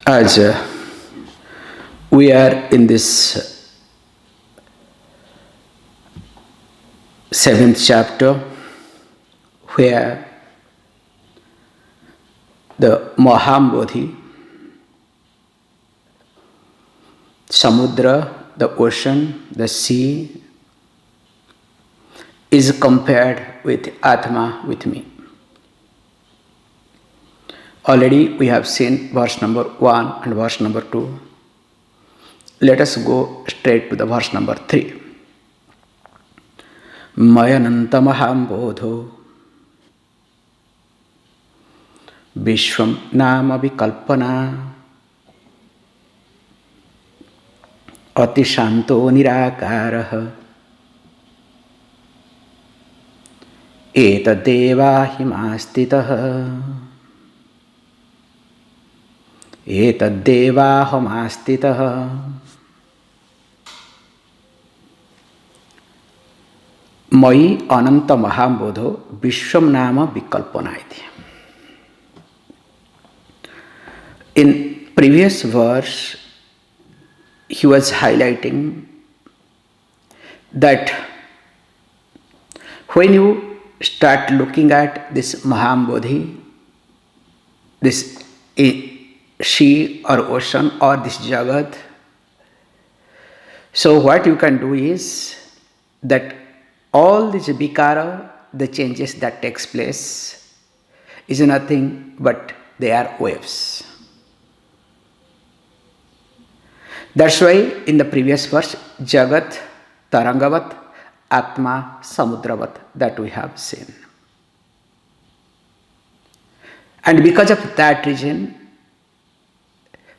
As we are in this seventh chapter, where the Mahambodhi, Samudra, the ocean, the sea, is compared with Atma, with me. Already we have seen verse number 1 and verse number 2. Let us go straight to the verse number 3. Mayananta Mahambodho Vishwam Nama Vikalpana Atishanto Nirakaraha Etadeva Himastitaha Etadevahamaastitah Mai Ananta Mahambodho Vishwam Nama Vikalpana iti. In previous verse, he was highlighting that when you start looking at this Mahambodhi, this sea or ocean or this Jagat, so what you can do is that all this vikara, the changes that takes place, is nothing but they are waves. That's why in the previous verse, Jagat Tarangavat, Atma Samudravat, that we have seen. And because of that reason,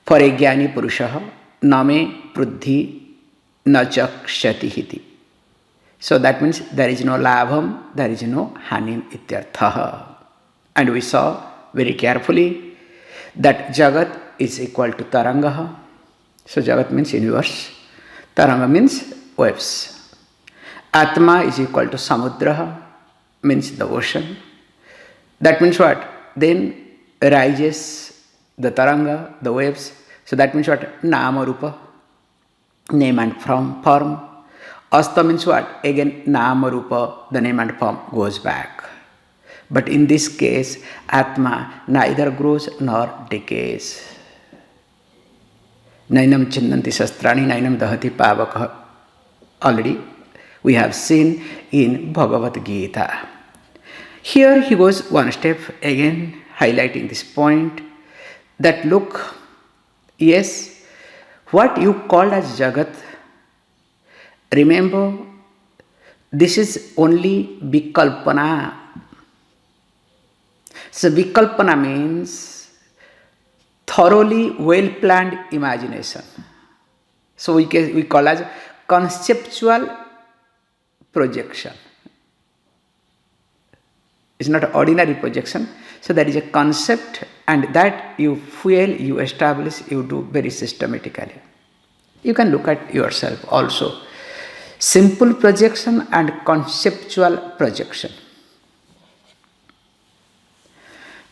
for a Jnani Purusha, Name Pruddhi Nachakshati hiti. So that means there is no labham, there is no hanin ityarthaha. And we saw very carefully that Jagat is equal to Tarangaha. So Jagat means universe, Taranga means waves. Atma is equal to Samudraha, means the ocean. That means what? Then arises the Taranga, the waves. So that means what? Nama Rupa, name and form. Asta means what? Again, Nama Rupa, the name and form goes back. But in this case, Atma neither grows nor decays. Nainam chinnanti sastrani, nainam dahati pavaka. Already we have seen in Bhagavad Gita. Here he goes one step again, highlighting this point that look, yes, what you called as Jagat, remember, this is only Vikalpana. So Vikalpana means thoroughly well-planned imagination. So we call as conceptual projection. It's not ordinary projection. So there is a concept, and that you fuel, you establish, you do very systematically. You can look at yourself also. Simple projection and conceptual projection.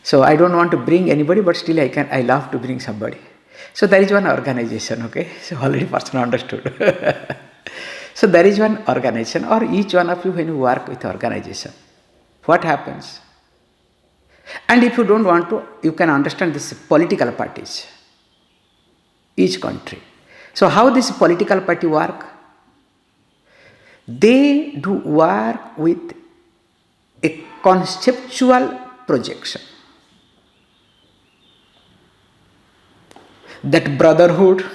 So I don't want to bring anybody, but still I love to bring somebody. So there is one organization, okay? So already person understood. So there is one organization, or each one of you when you work with organization, what happens? And if you don't want to, you can understand this political parties, each country. So how this political party work? They do work with a conceptual projection. That brotherhood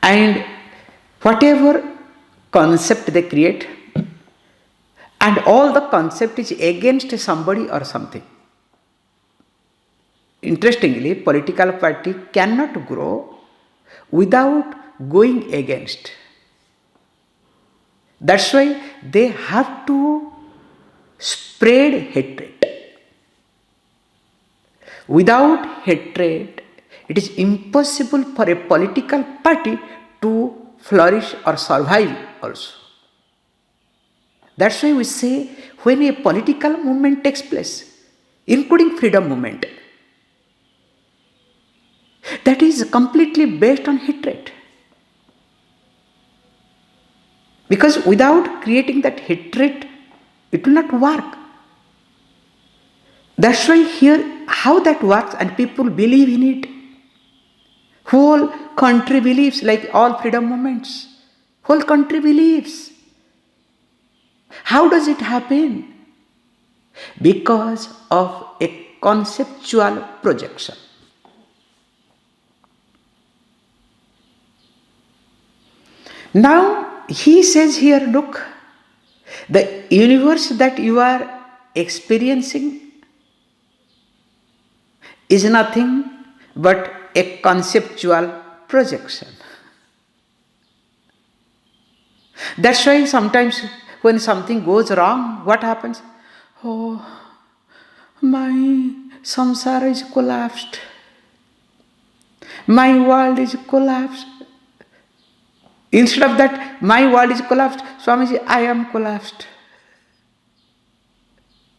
and whatever concept they create, and all the concept is against somebody or something. Interestingly, political party cannot grow without going against. That's why they have to spread hatred. Without hatred, it is impossible for a political party to flourish or survive also. That's why we say when a political movement takes place, including freedom movement, that is completely based on hatred. Because without creating that hatred, it will not work. That's why here, how that works and people believe in it. Whole country believes, like all freedom movements. Whole country believes. How does it happen? Because of a conceptual projection. Now, he says here, look, the universe that you are experiencing is nothing but a conceptual projection. That's why sometimes when something goes wrong, what happens? Oh, my samsara is collapsed. My world is collapsed. Instead of that, my world is collapsed, Swamiji, I am collapsed.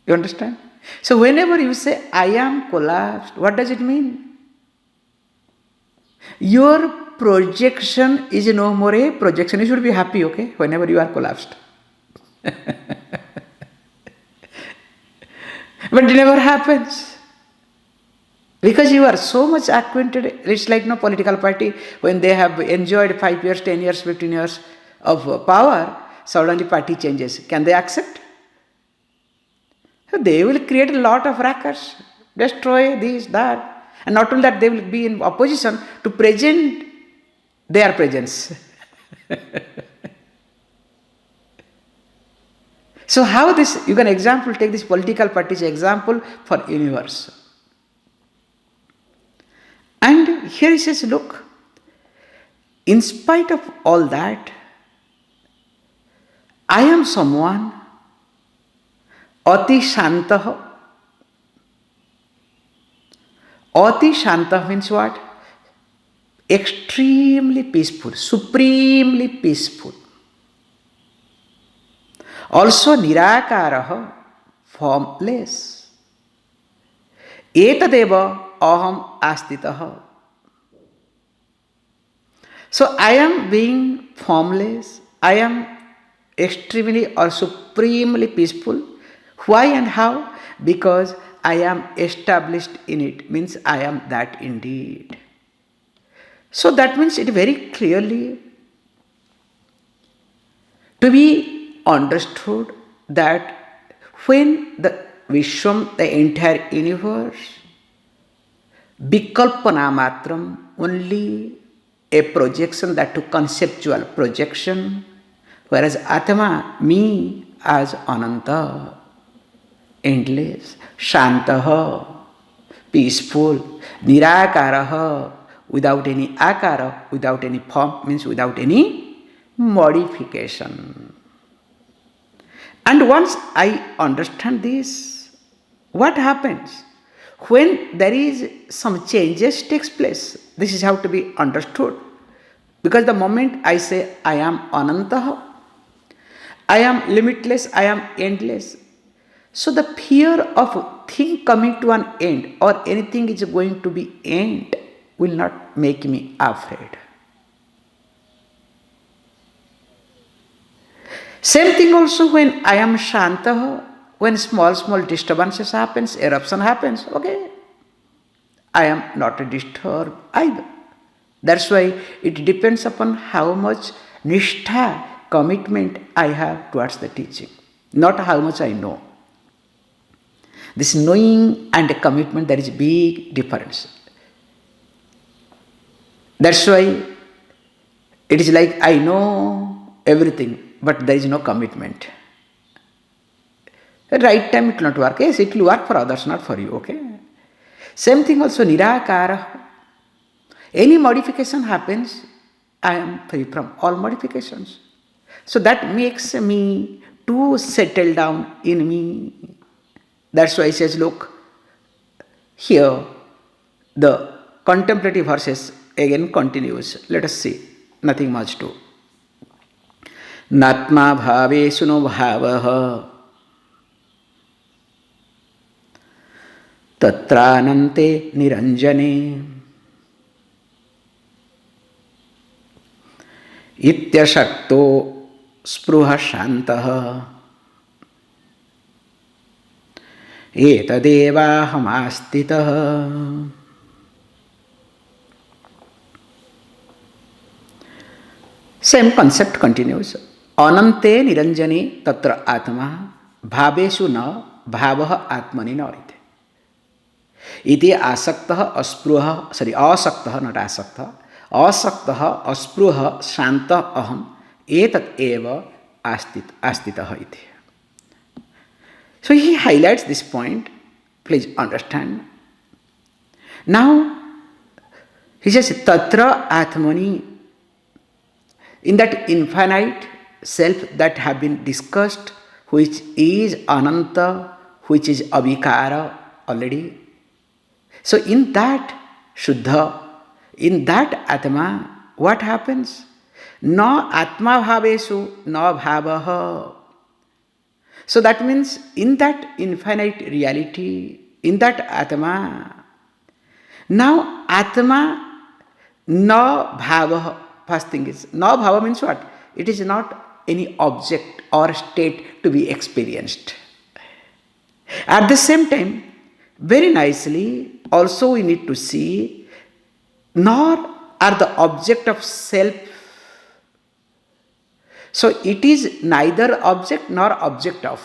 You understand? So whenever you say, I am collapsed, what does it mean? Your projection is no more a projection. You should be happy, okay, whenever you are collapsed. But it never happens. Because you are so much acquainted, it's like no political party, when they have enjoyed 5 years, 10 years, 15 years of power, suddenly party changes. Can they accept? So they will create a lot of rackets, destroy this, that. And not only that, they will be in opposition to present their presence. So how this, you can take this political party's example for universe. And here he says, look, in spite of all that, I am someone, ati shantah. Ati shantah means what? Extremely peaceful, supremely peaceful. Also nirakarah, formless. Etadeva aham astitah. So I am being formless, I am extremely or supremely peaceful. Why and how? Because I am established in it, means I am that indeed. So that means it very clearly to be understood that when the Vishwam, the entire universe, Vikalpana matram, only a projection, that to conceptual projection, whereas Atma, me, as Ananta, endless, Shantaha, peaceful, Nirakaraha, without any akara, without any form, means without any modification. And once I understand this, what happens? When there is some changes takes place, this is how to be understood. Because the moment I say I am Anantaha, I am limitless, I am endless. So the fear of thing coming to an end or anything is going to be end will not make me afraid. Same thing also when I am Shantaha, when small disturbances happens, eruption happens, okay, I am not disturbed either. That's why it depends upon how much nishtha, commitment I have towards the teaching, not how much I know. This knowing and commitment, there is big difference. That's why it is like I know everything, but there is no commitment. At right time it will not work. Yes, it will work for others, not for you, okay? Same thing also, nirakara. Any modification happens, I am free from all modifications. So that makes me to settle down in me. That's why he says, look, here the contemplative verses again continues. Let us see, nothing much to. Natma bhave suno bhavaha tatranante niranjane इत्यशक्तो स्पृह शान्तः एतदेवाहमास्थितः. Same concept continues. Anante niranjane tatra atma bhavesu na bhavah atmani narite. Iti asaktah asaktah not asaktah aspruha shanta aham etat eva astitah iti. So he highlights this point. Please understand. Now he says tatra atmani. In that infinite self that have been discussed, which is ananta, which is avikara already. So in that shuddha, in that atma, what happens? Na atma bhavesu na bhavaha. So that means in that infinite reality, in that atma, now atma na bhavaha. First thing is, na bhava means what? It is not any object or state to be experienced. At the same time, very nicely, also we need to see, nor are the object of self. So it is neither object nor object of.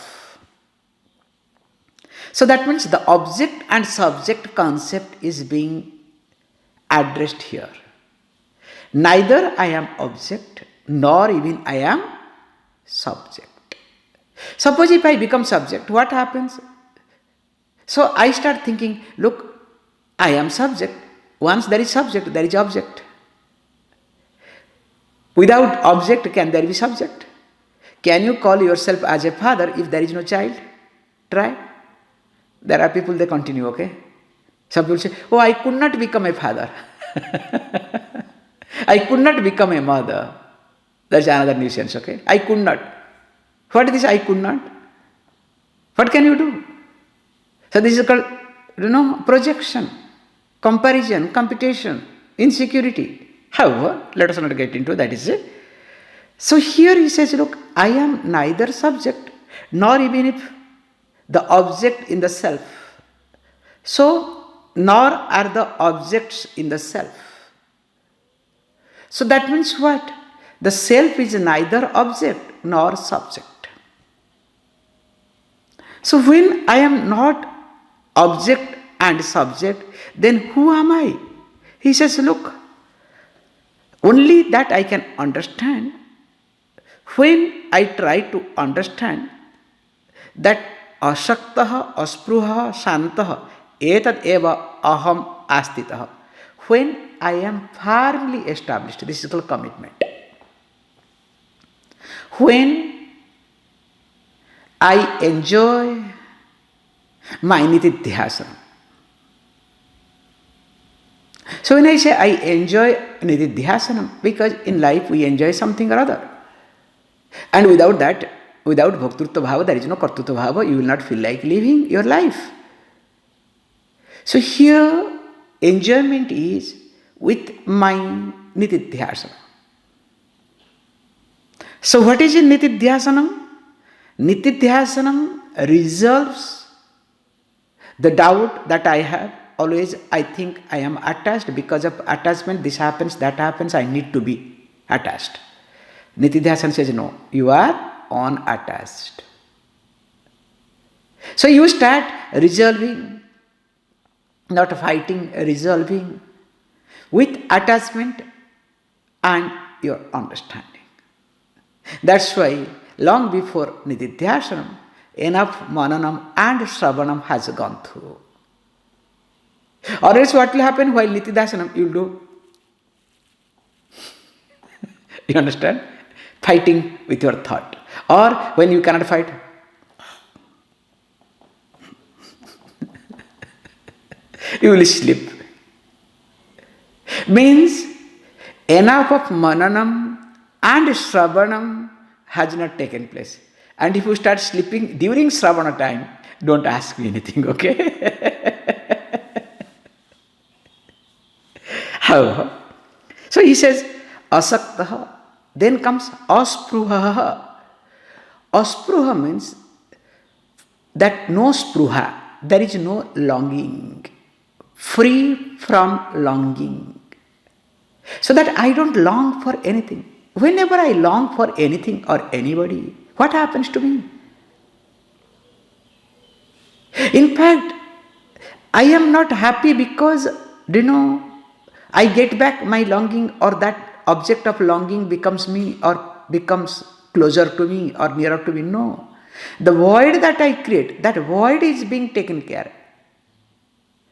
So that means the object and subject concept is being addressed here. Neither I am object nor even I am subject. Suppose if I become subject, what happens? So I start thinking, look, I am subject. Once there is subject, there is object. Without object, can there be subject? Can you call yourself as a father if there is no child? Try. There are people, they continue, okay? Some people say, oh, I could not become a father. I could not become a mother. That's another nuisance, okay? I could not. What is this I could not? What can you do? So this is called, projection, comparison, computation, insecurity. However, let us not get into that, is it? So here he says, look, I am neither subject nor even if the object in the self. So, nor are the objects in the self. So that means what? The self is neither object nor subject. So when I am not object and subject, then who am I? He says, look, only that I can understand when I try to understand that ashaktah, aspruha, shantah, etat eva aham astitah. When I am firmly established, this is called commitment. When I enjoy my nitidhyasana. So when I say I enjoy nitidhyasana, because in life we enjoy something or other. And without that, without bhaktritva bhava, there is no kartritva bhava, you will not feel like living your life. So here, enjoyment is with my nitidhyasana. So what is in nitidhyasanam? Nitidhyasanam resolves the doubt that I have. Always I think I am attached, because of attachment this happens, that happens, I need to be attached. Nitidhyasana says no, you are unattached. So you start resolving, not fighting, resolving with attachment and your understanding. That's why long before nitidhyasanam, enough mananam and shravanam has gone through. Or else what will happen while nitidhyasanam? You will do. You understand? Fighting with your thought. Or when you cannot fight, you will sleep. Means enough of mananam and shravanam has not taken place. And if you start sleeping during shravana time, don't ask me anything, okay? However, so he says, asaktah Then comes aspruha. Aspruha means that no spruha, there is no longing, free from longing. So that I don't long for anything. Whenever I long for anything or anybody, what happens to me? In fact, I am not happy because, I get back my longing, or that object of longing becomes me or becomes closer to me or nearer to me. No. The void that I create, that void is being taken care.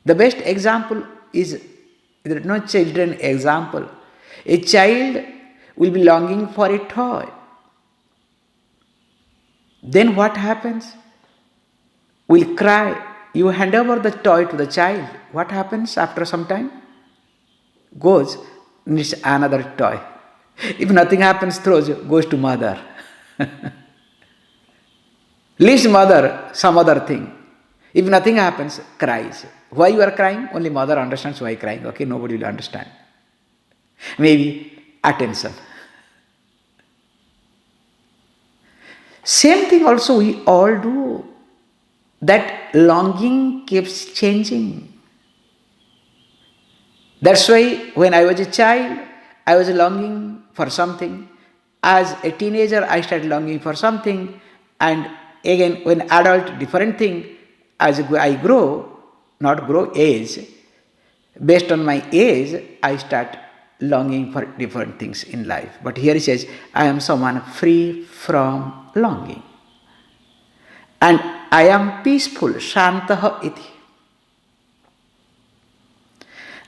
The best example is, there is no children example. A child will be longing for a toy. Then what happens? Will cry. You hand over the toy to the child. What happens after some time? Goes, needs another toy. If nothing happens, goes to mother. Leaves mother, some other thing. If nothing happens, cries. Why you are crying? Only mother understands why crying. Okay, nobody will understand. Maybe attention. Same thing also we all do. That longing keeps changing. That's why when I was a child, I was longing for something. As a teenager, I started longing for something. And again, when adult, different thing. As I grow, not grow age, based on my age, I start longing for different things in life. But here he says, I am someone free from longing. And I am peaceful, shantaha iti.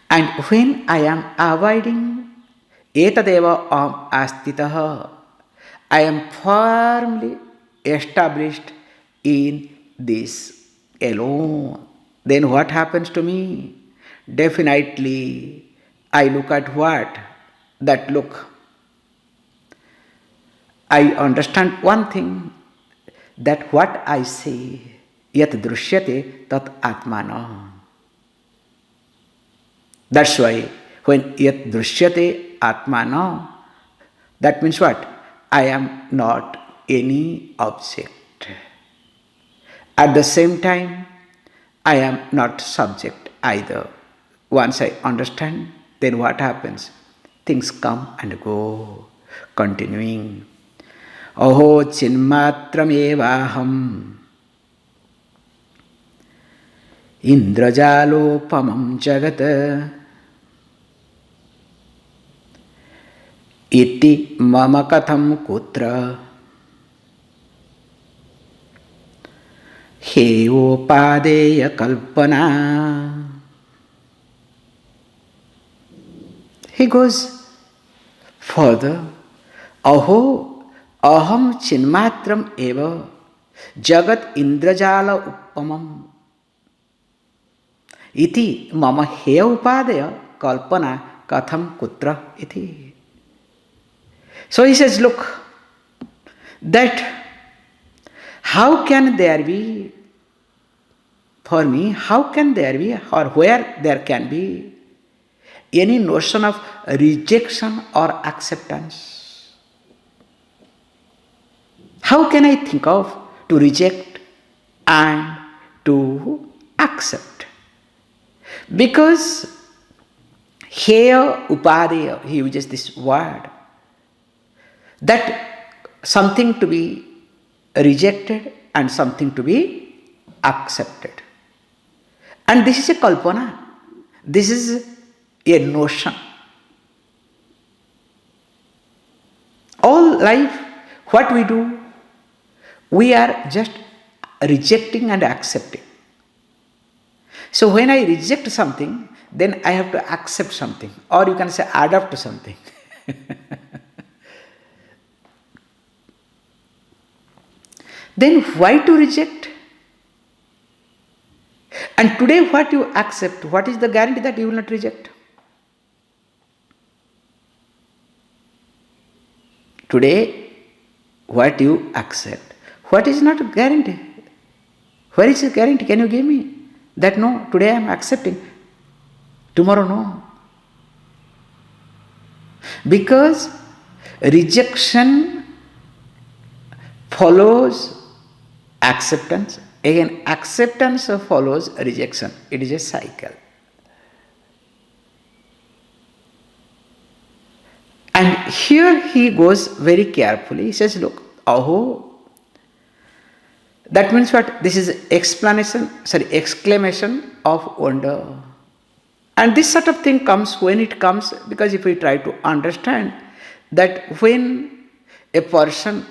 And when I am avoiding etadeva astitaha, I am firmly established in this alone. Then what happens to me? Definitely, I look at what? That look. I understand one thing, that what I see, yat drushyate tat atmana. That's why when yat drushyate atmana, that means what? I am not any object. At the same time, I am not subject either. Once I understand, then what happens? Things come and go, continuing. Aho chinmatramevaham indrajalopamam jagat iti mama katham kutra heyopadeya kalpana. He goes further. Aho aham chinmatram eva jagat indrajala uppamam iti mama heya upadaya kalpana katham kutra iti. So he says, look, that how can there be, for me, how can there be, or where there can be any notion of rejection or acceptance? How can I think of to reject and to accept? Because here upadaya, he uses this word, that something to be rejected and something to be accepted. And this is a kalpana. This is a notion. All life, what we do, we are just rejecting and accepting. So when I reject something, then I have to accept something, or you can say adapt to something. Then why to reject? And today what you accept, what is the guarantee that you will not reject? Today what you accept, what is not a guarantee? Where is the guarantee? Can you give me? That no, today I am accepting, tomorrow no. Because rejection follows acceptance. Again, acceptance follows rejection. It is a cycle. And here he goes very carefully. He says, look, aho, that means what? This is exclamation of wonder. And this sort of thing comes when it comes, because if we try to understand that when a person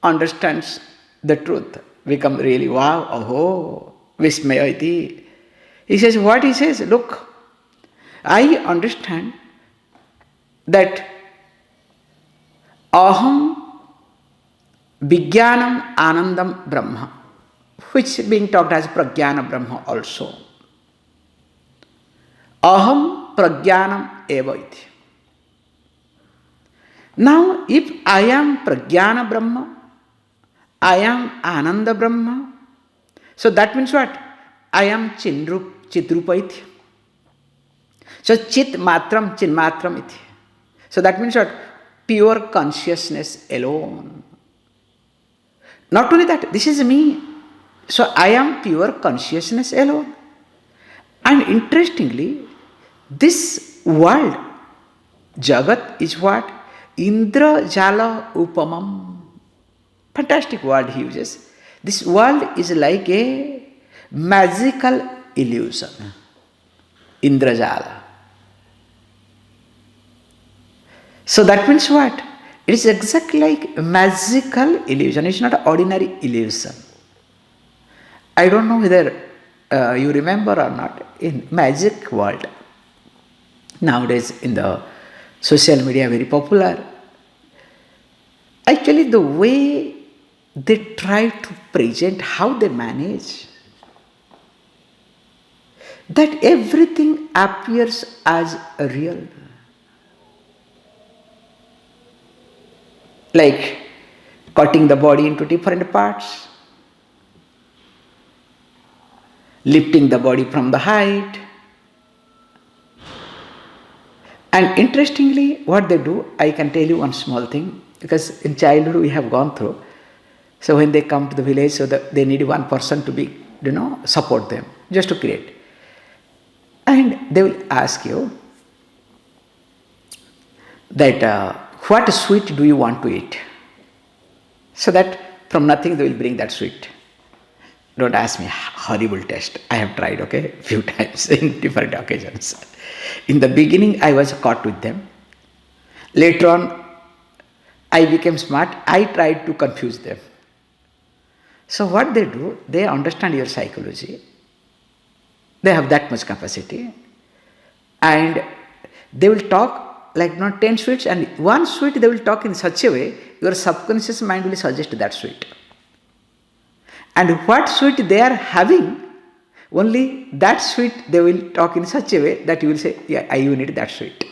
understands the truth, become really wow, aho, vismayati. He says, what he says? Look, I understand that aham vijnanam anandam brahma, which being talked as pragyana brahma also. Aham prajnanam eva iti. Now, if I am pragyana brahma, I am ananda brahma, so that means what? I am chitrupa iti. So chit matram, chin matram iti. So that means what? Pure consciousness alone. Not only that, this is me. So I am pure consciousness alone. And interestingly, this world, Jagat, is what? Indra Jala Upamam. Fantastic word he uses. This world is like a magical illusion. Indrajala. So that means what? It is exactly like magical illusion. It's not an ordinary illusion. I don't know whether you remember or not, in magic world, nowadays in the social media very popular, actually the way they try to present, how they manage, that everything appears as real. Like cutting the body into different parts, lifting the body from the height. And interestingly, what they do, I can tell you one small thing, because in childhood we have gone through. So when they come to the village, so that they need one person to be, support them, just to create. And they will ask you that what sweet do you want to eat? So that from nothing they will bring that sweet. Don't ask me, horrible taste. I have tried, few times in different occasions. In the beginning, I was caught with them. Later on, I became smart. I tried to confuse them. So what they do, they understand your psychology. They have that much capacity. And they will talk like 10 sweets, and one sweet they will talk in such a way, your subconscious mind will suggest that sweet. And what sweet they are having, only that sweet they will talk in such a way that you will say, yeah, you need that sweet.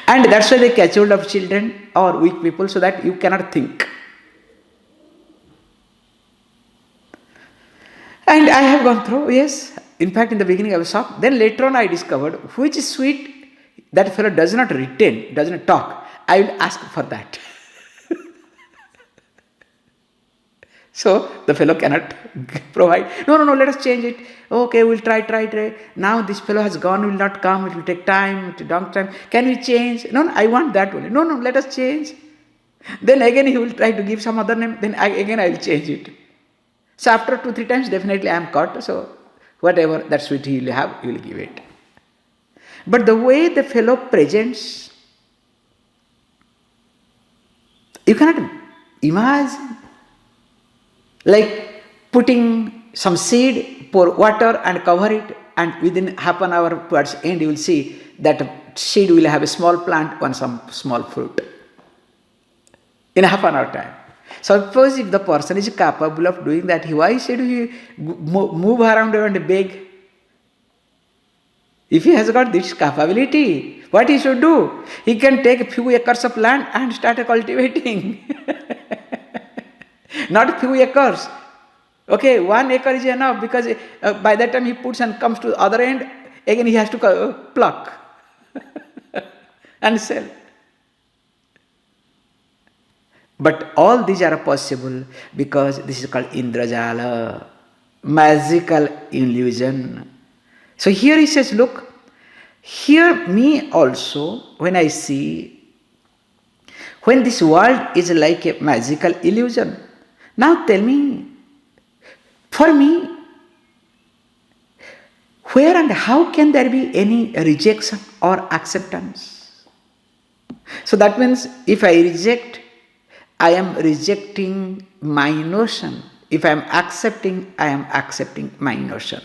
And that's why they catch hold of children or weak people, so that you cannot think. And I have gone through, yes. In fact, in the beginning I was shocked. Then later on I discovered which sweet that fellow does not retain, does not talk. I will ask for that. So the fellow cannot provide. No, let us change it. Okay, we'll try. Now this fellow has gone, will not come, it will take time, it will long time. Can we change? No, I want that one. No, let us change. Then again he will try to give some other name, then I will change it. So after 2-3 times, definitely I am caught. So whatever that sweet he will have, he will give it. But the way the fellow presents, you cannot imagine. Like putting some seed, pour water and cover it, and within half an hour towards end you will see that seed will have a small plant and some small fruit. In half an hour time. Suppose if the person is capable of doing that, why should he move around and beg? If he has got this capability, what he should do? He can take a few acres of land and start cultivating. Not few acres. 1 acre is enough, because by that time he puts and comes to the other end, again he has to pluck. and sell. But all these are possible because this is called Indrajala, magical illusion. So here he says, look, here me also, when I see, when this world is like a magical illusion, now tell me, for me, where and how can there be any rejection or acceptance? So that means if I reject, I am rejecting my notion. If I am accepting my notion.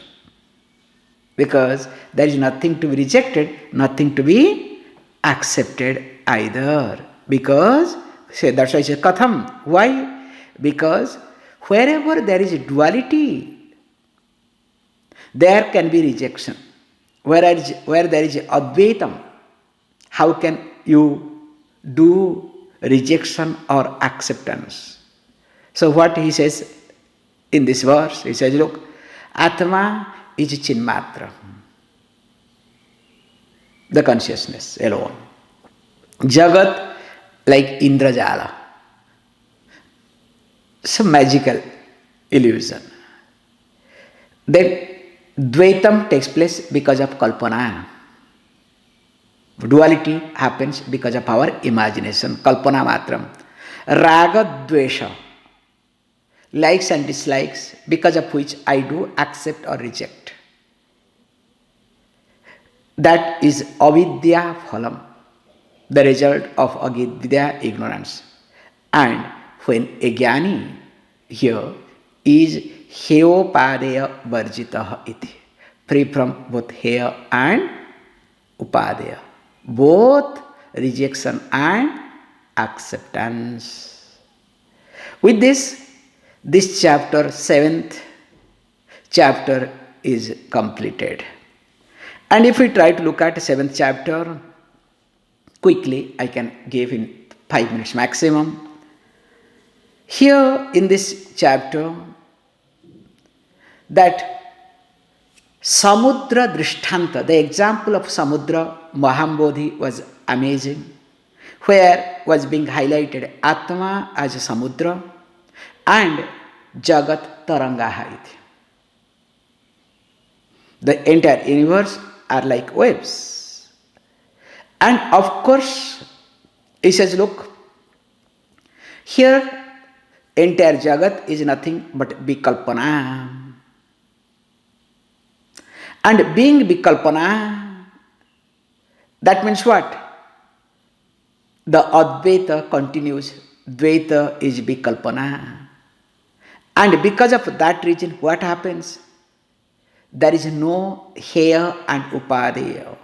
Because there is nothing to be rejected, nothing to be accepted either. Because, that's why I say katham. Why? Because wherever there is duality, there can be rejection. Where there is advaitam, how can you do rejection or acceptance? So what he says in this verse, he says, look, Atma is Chinmatra, the consciousness alone. Jagat like Indrajala, some magical illusion. Then Dvaitam takes place because of Kalpana. Duality happens because of our imagination, Kalpana Matram. Raga Dvesha, likes and dislikes, because of which I do accept or reject. That is avidya phalam, the result of avidya, ignorance. And when a jnani here is heyopadeya varjitaha iti, free from both heya and upadeya, both rejection and acceptance. With this chapter, 7th chapter is completed. And if we try to look at 7th chapter, quickly I can give in 5 minutes maximum. Here in this chapter, that Samudra Drishtanta, the example of Samudra Mahambodhi was amazing, where was being highlighted Atma as a Samudra and Jagat Tarangaha iti. The entire universe are like waves. And of course, he says, look, here entire Jagat is nothing but Vikalpana. And being Vikalpana, that means what? The Advaita continues, Dvaita is Vikalpana. And because of that reason, what happens? There is no heya and upadeya.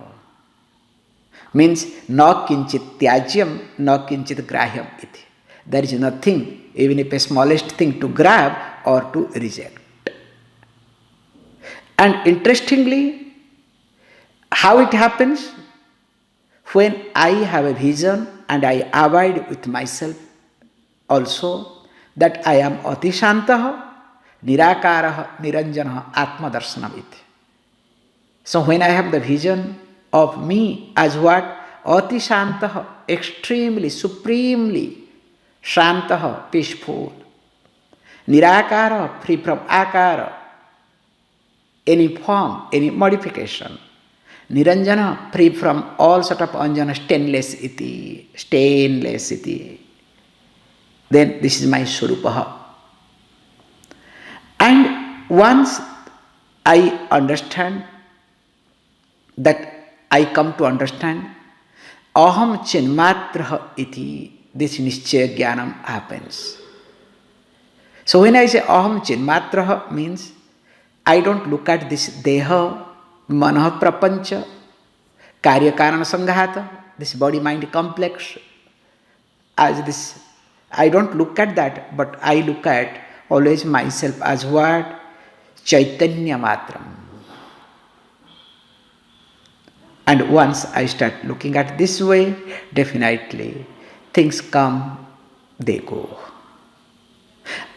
Means na kinchit tyajyam, na kinchit grahyam iti. There is nothing, even if a smallest thing, to grab or to reject. And interestingly, how it happens? When I have a vision and I abide with myself also, that I am atishantaha, nirakaraha, niranjanaha, atma darshanam iti. So when I have the vision of me as what? Atishantaha, extremely, supremely shantaha, peaceful. Nirakara, free from akara, any form, any modification. Niranjana, free from all sort of anjana, stainless iti. Then this is my Swarupaha. And once I understand that, I come to understand aham chinmatraha iti, this nischaya jnanam happens. So when I say aham chinmatraha, means I don't look at this deha, manah prapancha, karya karana sanghata, this body mind complex as this. I don't look at that, but I look at always myself as what? Chaitanya matram. And once I start looking at this way, definitely things come, they go.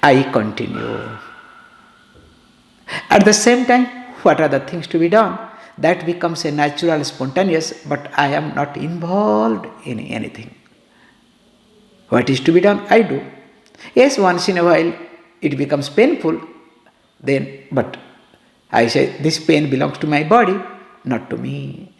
I continue. At the same time, what are the things to be done? that becomes a natural, spontaneous, but I am not involved in anything. What is to be done, I do. Yes, once in a while it becomes painful, then, but I say this pain belongs to my body, not to me.